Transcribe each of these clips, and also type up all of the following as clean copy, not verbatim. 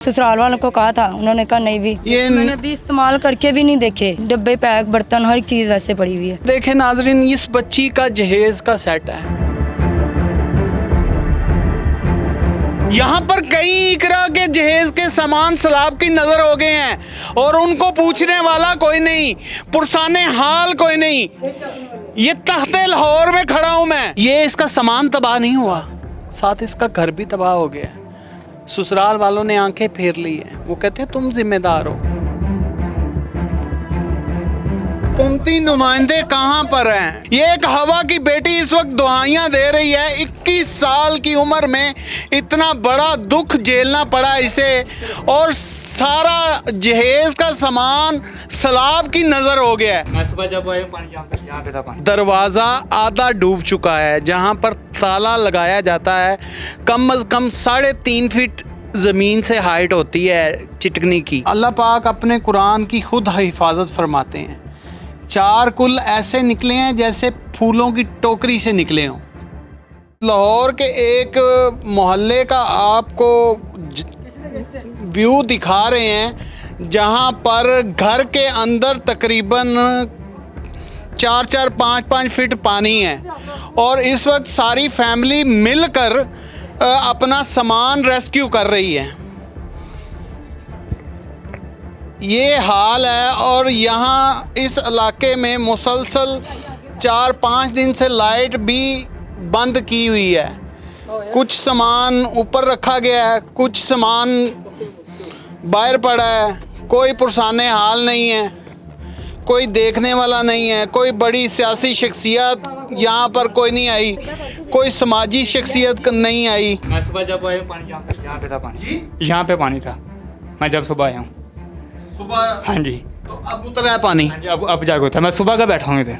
ससुराल वालों को कहा था, उन्होंने कहा नहीं भी ये मैंने अभी इस्तेमाल करके भी नहीं देखे। डब्बे पैक बर्तन हर एक चीज़ वैसे पड़ी हुई है। देखें नाजरीन, इस बच्ची का जहेज का सेट है। यहाँ पर कई इकरा के जहेज के सामान सैलाब की नजर हो गए हैं और उनको पूछने वाला कोई नहीं, पुरसाने हाल कोई नहीं। ये तख्ते लाहौर में खड़ा हूं मैं। ये इसका सामान तबाह नहीं हुआ, साथ इसका घर भी तबाह हो गया। ससुराल वालों ने आंखें फेर ली है। वो कहते हैं तुम जिम्मेदार हो। हुकूमती नुमाइंदे कहाँ पर हैं? ये एक हवा की बेटी इस वक्त दुहाइयाँ दे रही है। 21 साल की उम्र में इतना बड़ा दुख झेलना पड़ा इसे, और सारा जहेज का सामान सैलाब की नजर हो गया है। मैं सुबह जब आया पानी यहाँ पे था पानी। दरवाज़ा आधा डूब चुका है। जहाँ पर ताला लगाया जाता है कम अज़ कम 3.5 फीट ज़मीन से हाइट होती है चिटकनी की। अल्लाह पाक अपने कुरान की खुद हिफाजत फरमाते हैं। 4 कुल ऐसे निकले हैं जैसे फूलों की टोकरी से निकले हों। लाहौर के एक मोहल्ले का आपको व्यू दिखा रहे हैं, जहां पर घर के अंदर तकरीबन 4-4, 5-5 फीट पानी है और इस वक्त सारी फैमिली मिलकर अपना सामान रेस्क्यू कर रही है। ये हाल है। और यहाँ इस इलाके में मुसलसल 4-5 दिन से लाइट भी बंद की हुई है। कुछ सामान ऊपर रखा गया है, कुछ सामान बाहर पड़ा है। कोई पुरसाने हाल नहीं है, कोई देखने वाला नहीं है, कोई बड़ी सियासी शख्सियत यहाँ पर कोई नहीं आई, कोई समाजी शख्सियत नहीं आई। मैं सुबह जब आया पानी यहाँ पे था पानी। यहाँ पे पानी था मैं जब सुबह आया हूँ। सुबह? हाँ जी। तो अब उतरा है पानी? हाँ जी, अब जाके उतरा। मैं सुबह का बैठा हूँ इधर,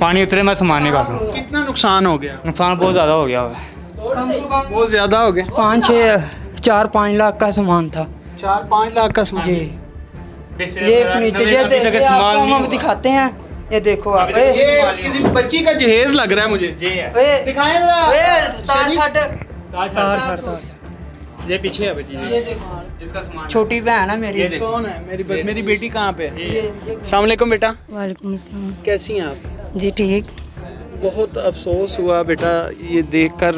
पानी उतरे मैं सामान निकाल रहा हूँ। कितना नुकसान हो गया? नुकसान बहुत ज़्यादा हो गया है। बहुत ज़्यादा हो गया। 4-5 लाख का सामान था। 4-5 लाख का सामान? जी। ये फर्नीचर ये आपको हम दिखाते हैं। ये देखो आप, ये किसी बच्ची का जहेज लग रहा है मुझे। दिखाएं जरा। ये पीछे है बच्ची, ये देखो, जिसका सामान छोटी बहन है मेरी। कौन है? मेरी बेटी कहाँ पे है? अस्सलाम वालेकुम बेटा। वालेकुम अस्सलाम। कैसी हैं आप? जी ठीक। बहुत अफसोस हुआ बेटा ये देखकर,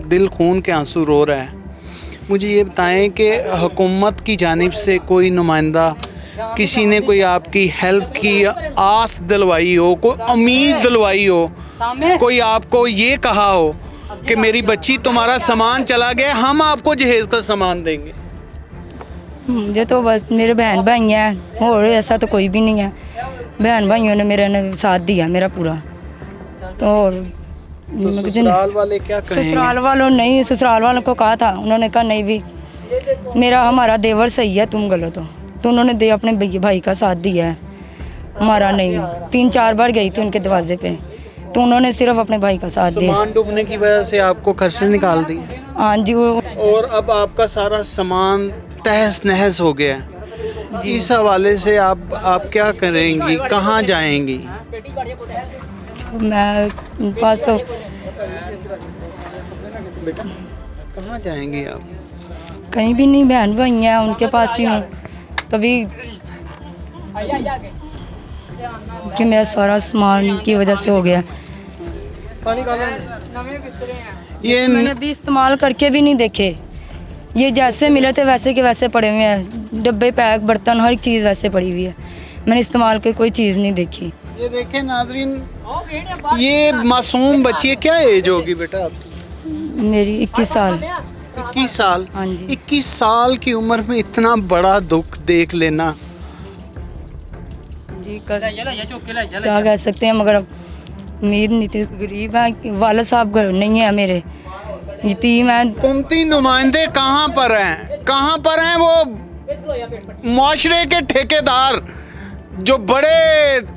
दिल खून के आंसू रो रहा है। मुझे ये बताएं कि हुकूमत की जानिब से कोई नुमाइंदा, किसी ने कोई आपकी हेल्प की आस दिलवाई हो, कोई उम्मीद दिलवाई हो, कोई आपको ये कहा हो कि मेरी बच्ची तुम्हारा सामान चला गया, हम आपको जहेज का सामान देंगे? मुझे तो बस मेरे बहन भाई हैं, और ऐसा तो कोई भी नहीं है। बहन भाइयों ने मेरा साथ दिया मेरा पूरा। तो और ससुराल वाले क्या कहेंगे? ससुराल वालों नहीं, ससुराल वालों को कहा था, उन्होंने कहा नहीं भी हमारा देवर सही है, तुम गलत हो। तो उन्होंने अपने भाई का साथ दिया है, हमारा नहीं। 3-4 बार गई थी उनके दरवाजे पे, तो उन्होंने सिर्फ अपने भाई का साथ दिया। सामान डूबने की वजह से आपको घर से निकाल दी? हाँ जी। और अब आपका सारा सामान तहस नहस हो गया है। इस हवाले से आप क्या करेंगी, कहाँ जाएंगी? मैं पास तो बेटा कहाँ जाएंगी आप? कहीं भी नहीं, बहन भाई हैं उनके पास ही हूँ। तभी कि मेरा सारा सामान की वजह से हो गया। ये मैंने अभी इस्तेमाल करके भी नहीं देखे। ये जैसे मिले थे वैसे के वैसे पड़े हुए हैं। डब्बे पैक बर्तन हर एक चीज़ वैसे पड़ी हुई है। मैंने इस्तेमाल की कोई चीज़ नहीं देखी। ये देखें नाजरीन, ये मासूम बच्ची है। क्या एज होगी बेटा आपकी? मेरी 21 साल। 21 साल? हाँ जी। 21 साल की उम्र में इतना बड़ा दुख देख लेना। जी क्या कह सकते हैं, मगर उम्मीद नहीं थी। गरीब है, वाला साहब घर नहीं है मेरे, यतीम है। हुकूमती नुमाइंदे कहाँ पर हैं? कहाँ पर हैं वो माशरे के ठेकेदार जो बड़े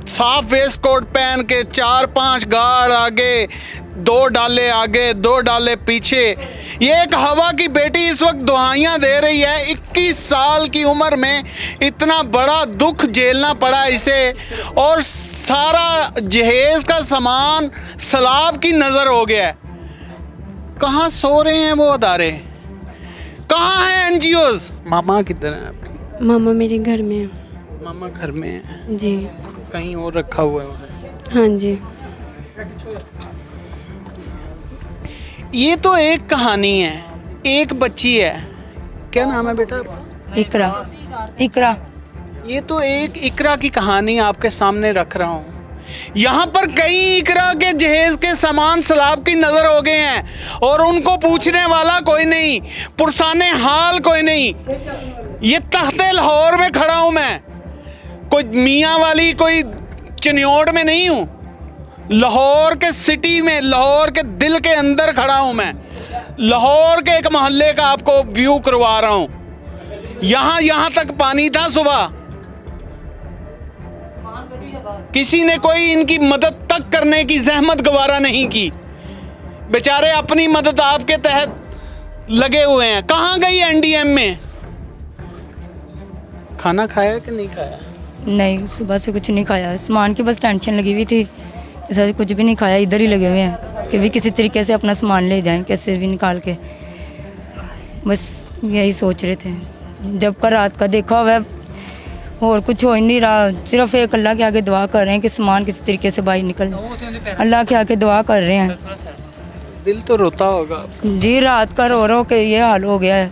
साफ वेस्ट कोट पहन के 4-5 गार्ड आगे, 2 डाले आगे, 2 डाले पीछे। ये एक हवा की बेटी इस वक्त दुहाइयाँ दे रही है। 21 साल की उम्र में इतना बड़ा दुख झेलना पड़ा इसे, और सारा जहेज का सामान सैलाब की नज़र हो गया है। कहाँ सो रहे हैं वो अदारे? कहाँ हैं एनजीओज? मामा किधर हैं आपकी? मामा मेरे घर में है। मामा घर में है, जी कहीं और रखा हुआ है उन्हें? हाँ जी। ये तो एक कहानी है, एक बच्ची है, क्या नाम है बेटा? इकरा। इकरा। ये तो एक इकरा की कहानी आपके सामने रख रहा हूँ। यहाँ पर कई इकरा के जहेज के सामान सैलाब की नज़र हो गए हैं और उनको पूछने वाला कोई नहीं, पुरसाने हाल कोई नहीं। ये तख्ते लाहौर में खड़ा हूँ मैं, कोई मियाँ वाली कोई चिन्योड़ में नहीं हूँ, लाहौर के सिटी में, लाहौर के दिल के अंदर खड़ा हूँ मैं। लाहौर के एक मोहल्ले का आपको व्यू करवा रहा हूँ। यहाँ तक पानी था सुबह, किसी ने कोई इनकी मदद तक करने की जहमत गवारा नहीं की। बेचारे अपनी मदद आपके तहत लगे हुए हैं। कहाँ गई एनडीएम में? खाना खाया कि नहीं खाया? नहीं, सुबह से कुछ नहीं खाया, सामान की बस टेंशन लगी हुई थी, ऐसा कुछ भी नहीं खाया। इधर ही लगे हुए हैं कि भी किसी तरीके से अपना सामान ले जाएं, कैसे भी निकाल के, बस यही सोच रहे थे। जब का रात का देखा हुआ है और कुछ हो ही नहीं रहा, सिर्फ एक अल्लाह के आगे दुआ कर रहे हैं कि सामान किसी तरीके से बाहर निकल जाए। अल्लाह के आगे दुआ कर रहे हैं। दिल तो रोता होगा जी, रात का रो रो के ये हाल हो गया है,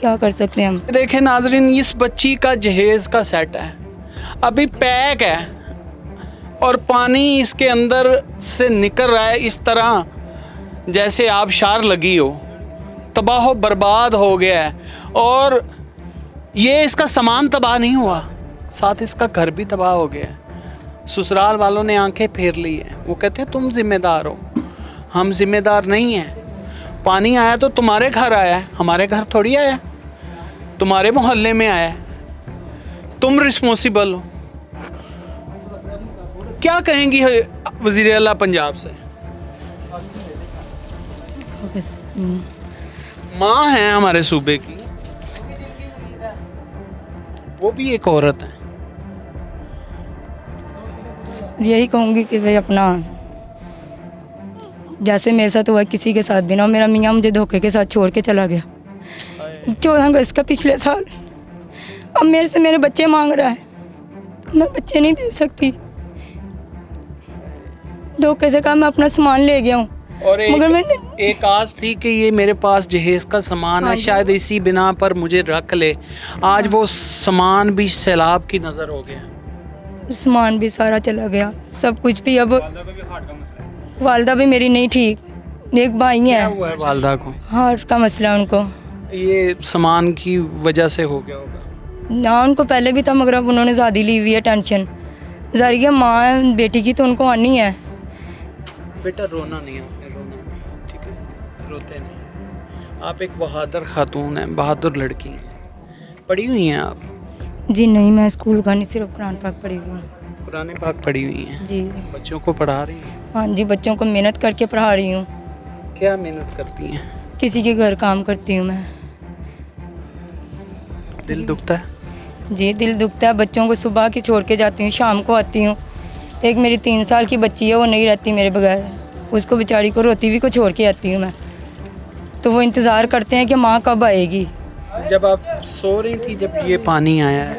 क्या कर सकते हैं हम। देखें नाजरीन, इस बच्ची का जहेज का सेट है, अभी पैक है और पानी इसके अंदर से निकल रहा है इस तरह जैसे आबशार लगी हो, तबाह बर्बाद हो गया है। और ये इसका सामान तबाह नहीं हुआ, साथ इसका घर भी तबाह हो गया है। ससुराल वालों ने आंखें फेर ली है, वो कहते हैं तुम जिम्मेदार हो, हम जिम्मेदार नहीं हैं। पानी आया तो तुम्हारे घर आया है, हमारे घर थोड़ी आया, तुम्हारे मोहल्ले में आया है, तुम रिस्पॉन्सिबल हो। क्या कहेंगी वज़ीर आला पंजाब से? बस, माँ हैं हमारे सूबे की, वो भी एक औरत है। यही कहूँगी कि भाई अपना, जैसे मेरे साथ हुआ किसी के साथ भी ना हो। मेरा मियाँ मुझे धोखे के साथ छोड़ के चला गया 14 अगस्त का पिछले साल। अब मेरे से मेरे बच्चे मांग रहा है, मैं बच्चे नहीं दे सकती। धोखे से कहा मैं अपना सामान ले गया हूँ, और मगर मैंने एक आस थी कि ये मेरे पास जहेज का सामान है, शायद इसी बिना पर मुझे रख ले। आज वो सामान भी सैलाब की नज़र हो गया, सामान भी सारा चला गया, सब कुछ भी। अब वालदा भी मेरी नहीं ठीक, एक भाई है, हुआ है वालदा को हार्ट का मसला उनको, ये सामान की वजह से हो गया होगा ना। उनको पहले भी था मगर अब उन्होंने ज़्यादा ली हुई है टेंशन। जारी है माँ है बेटी की तो उनको आनी है। बेटा रोना नहीं, आपने रोना नहीं, ठीक है, रोते नहीं। आप एक बहादुर खातून हैं, बहादुर लड़की हैं। पढ़ी हुई हैं आप? जी नहीं, मैं स्कूल का नहीं, सिर्फ कुरान पाक पढ़ी हुई हूँ। कुरान पाक पढ़ी हुई हैं? जी बच्चों को पढ़ा रही हैं? हाँ जी, बच्चों को मेहनत करके पढ़ा रही हूँ। क्या मेहनत करती हैं? किसी के घर काम करती हूँ मैं। दिल दुखता है? जी दिल दुखता है, बच्चों को सुबह की छोड़ के जाती हूँ, शाम को आती हूँ। एक मेरी 3 साल की बच्ची है, वो नहीं रहती मेरे बगैर, उसको बेचारी को रोती हुई को छोड़ के आती हूँ मैं। तो वो इंतज़ार करते हैं कि माँ कब आएगी। जब आप सो रही थी जब ये पानी आया है,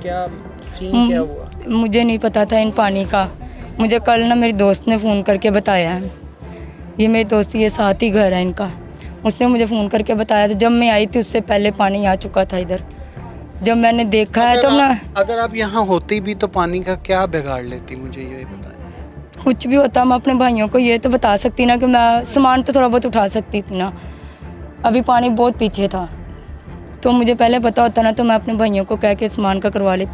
क्या सीन क्या हुआ? मुझे नहीं पता था इन पानी का, मुझे कल ना मेरी दोस्त ने फ़ोन करके बताया है। ये मेरी दोस्त ये साथ ही घर है इनका, उसने मुझे फ़ोन करके बताया था। जब मैं आई थी उससे पहले पानी आ चुका था इधर। जब मैंने देखा है तब ना, अगर आप यहाँ होती भी तो पानी का क्या बिगाड़ लेती, मुझे ये बताएं। कुछ भी होता मैं अपने भाइयों को ये तो बता सकती ना कि मैं सामान तो थोड़ा बहुत उठा सकती थी ना। अभी पानी बहुत पीछे था, तो मुझे पहले पता होता ना तो मैं अपने भाइयों को कह के सामान का करवा लेती,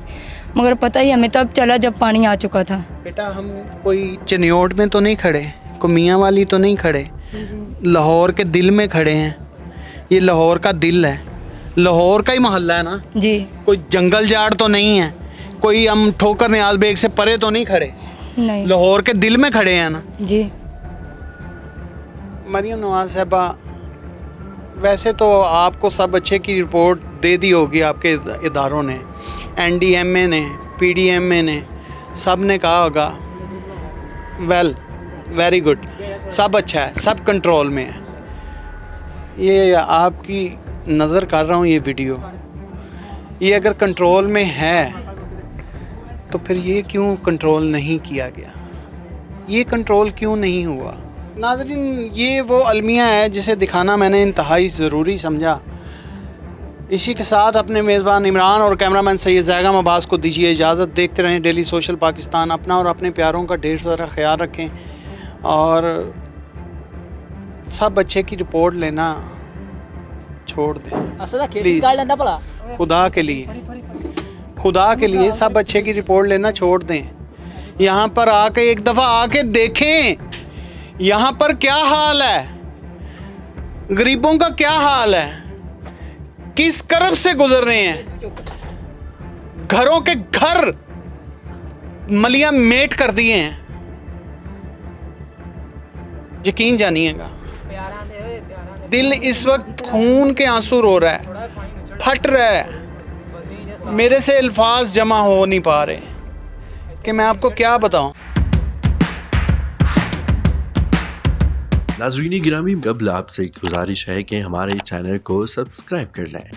मगर पता ही हमें तब चला जब पानी आ चुका था। बेटा हम कोई चिन्योड़ में तो नहीं खड़े, कोई मियाँ वाली तो नहीं खड़े, लाहौर के दिल में खड़े हैं। ये लाहौर का दिल है, लाहौर का ही मोहल्ला है ना जी, कोई जंगल जाड़ तो नहीं है, कोई हम ठोकर नियाज बेग से परे तो नहीं खड़े, नहीं लाहौर के दिल में खड़े हैं ना। जी। मरियम नवाज साहबा, वैसे तो आपको सब अच्छे की रिपोर्ट दे दी होगी आपके इदारों ने, एनडीएमए ने, पीडीएमए ने, सब ने कहा होगा वेल वेरी गुड, सब अच्छा है, सब कंट्रोल में है। ये आपकी नज़र कर रहा हूँ ये वीडियो, ये अगर कंट्रोल में है तो फिर ये क्यों कंट्रोल नहीं किया गया, ये कंट्रोल क्यों नहीं हुआ। नाज़रीन, ये वो अलमिया है जिसे दिखाना मैंने इंतहाई ज़रूरी समझा। इसी के साथ अपने मेज़बान इमरान और कैमरामैन सैयद ज़ैगम अब्बास को दीजिए इजाज़त। देखते रहें डेली सोशल पाकिस्तान। अपना और अपने प्यारों का ढेर सारा ख्याल रखें और सब बच्चे की रिपोर्ट लेना छोड़ दें प्लीज़, खुदा के लिए सब बच्चे की रिपोर्ट लेना छोड़ दें। यहाँ पर आके एक दफ़ा आके देखें यहाँ पर क्या हाल है, गरीबों का क्या हाल है, किस करब से गुजर रहे हैं। घरों के घर मलिया मेट कर दिए हैं। यकीन जानिएगा, दिल इस वक्त खून के आंसू रो रहा है, फट रहा है। मेरे से अल्फाज जमा हो नहीं पा रहे कि मैं आपको क्या बताऊं। नाज़रीन गिरामी, कबल आपसे एक गुजारिश है कि हमारे चैनल को सब्सक्राइब कर लें।